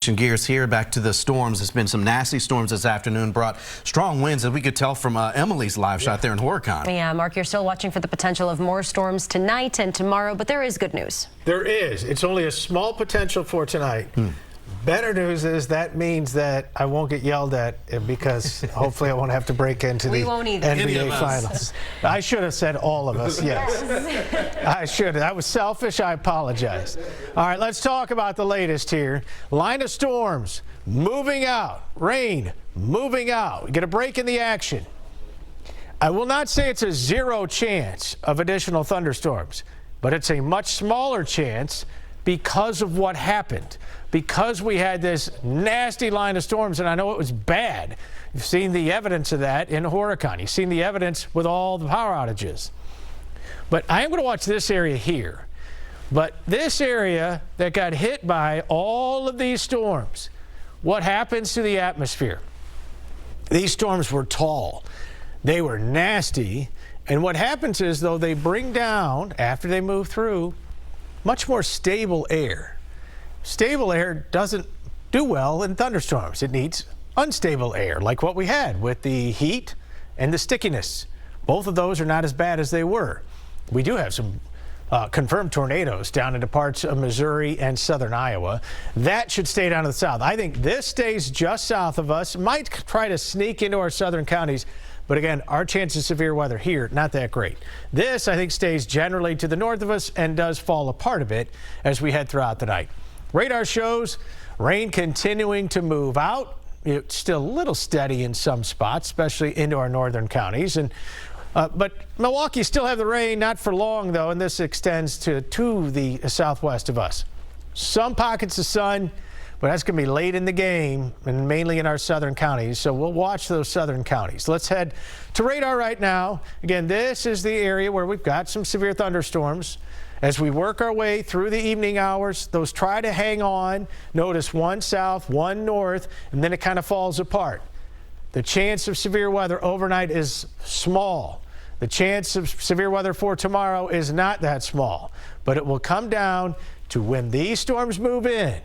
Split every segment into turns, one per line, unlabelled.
Gears here back to the storms. There's been some nasty storms this afternoon, brought strong winds, as we could tell from Emily's live shot there in Horicon.
Yeah, Mark, you're still watching for the potential of more storms tonight and tomorrow, but there is good news.
There is. It's only a small potential for tonight. Better news is that means that I won't get yelled at because hopefully I won't have to break into the NBA Finals. I should have said all of us, yes. I should have. That was selfish. I apologize. All right, let's talk about the latest here. Line of storms moving out. Rain moving out. We get a break in the action. I will not say it's a zero chance of additional thunderstorms, but it's a much smaller chance because of what happened. Because we had this nasty line of storms, and I know it was bad. You've seen the evidence of that in Horicon. You've seen the evidence with all the power outages. But I am going to watch this area here. But this area that got hit by all of these storms, what happens to the atmosphere? These storms were tall. They were nasty. And what happens is, though, they bring down, after they move through, much more stable air. Stable air doesn't do well in thunderstorms. It needs unstable air, like what we had with the heat and the stickiness. Both of those are not as bad as they were. We do have some confirmed tornadoes down into parts of Missouri and southern Iowa. That should stay down to the south. I think this stays just south of us, might try to sneak into our southern counties. But again, our chance of severe weather here, not that great. This, I think, stays generally to the north of us and does fall apart a bit as we head throughout the night. Radar shows rain continuing to move out. It's still a little steady in some spots, especially into our northern counties. But Milwaukee still have the rain, not for long, though, and this extends to the southwest of us. Some pockets of sun, but that's going to be late in the game and mainly in our southern counties. So we'll watch those southern counties. Let's head to radar right now. Again, this is the area where we've got some severe thunderstorms. As we work our way through the evening hours, those try to hang on. Notice one south, one north, and then it kind of falls apart. The chance of severe weather overnight is small. The chance of severe weather for tomorrow is not that small, but it will come down to when these storms move in.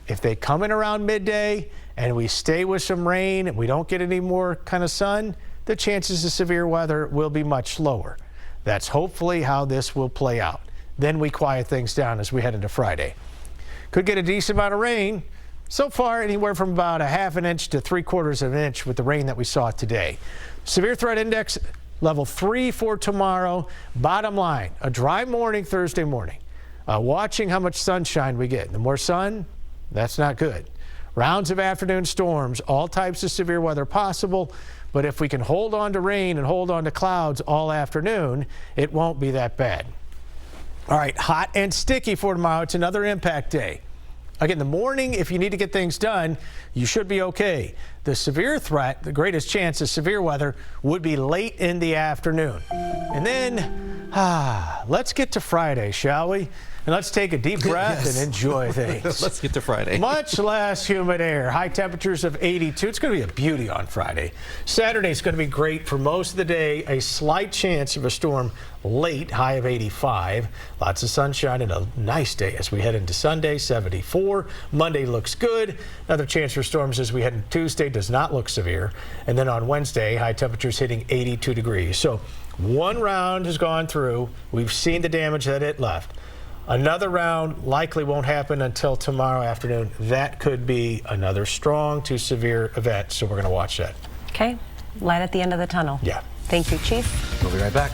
If they come in around midday and we stay with some rain and we don't get any more kind of sun, the chances of severe weather will be much lower. That's hopefully how this will play out. Then we quiet things down as we head into Friday. Could get a decent amount of rain. So far, anywhere from about a ½ an inch to 3/4 of an inch with the rain that we saw today. Severe threat index level 3 for tomorrow. Bottom line, a dry morning Thursday morning. Watching how much sunshine we get. The more sun, that's not good. Rounds of afternoon storms, all types of severe weather possible. But if we can hold on to rain and hold on to clouds all afternoon, it won't be that bad. All right, hot and sticky for tomorrow. It's another impact day. Again, the morning, if you need to get things done, you should be okay. The severe threat, the greatest chance of severe weather, would be late in the afternoon. And then, let's get to Friday, shall we? And let's take a deep breath and enjoy things.
Let's get to Friday.
Much less humid air. High temperatures of 82. It's going to be a beauty on Friday. Saturday's going to be great for most of the day. A slight chance of a storm late, high of 85. Lots of sunshine and a nice day as we head into Sunday, 74. Monday looks good. Another chance for storms as we head into Tuesday, does not look severe. And then on Wednesday, high temperatures hitting 82 degrees. So one round has gone through. We've seen the damage that it left. Another round likely won't happen until tomorrow afternoon. That could be another strong to severe event, so we're going to watch that.
Okay, light at the end of the tunnel.
Yeah.
Thank you, Chief.
We'll be right back.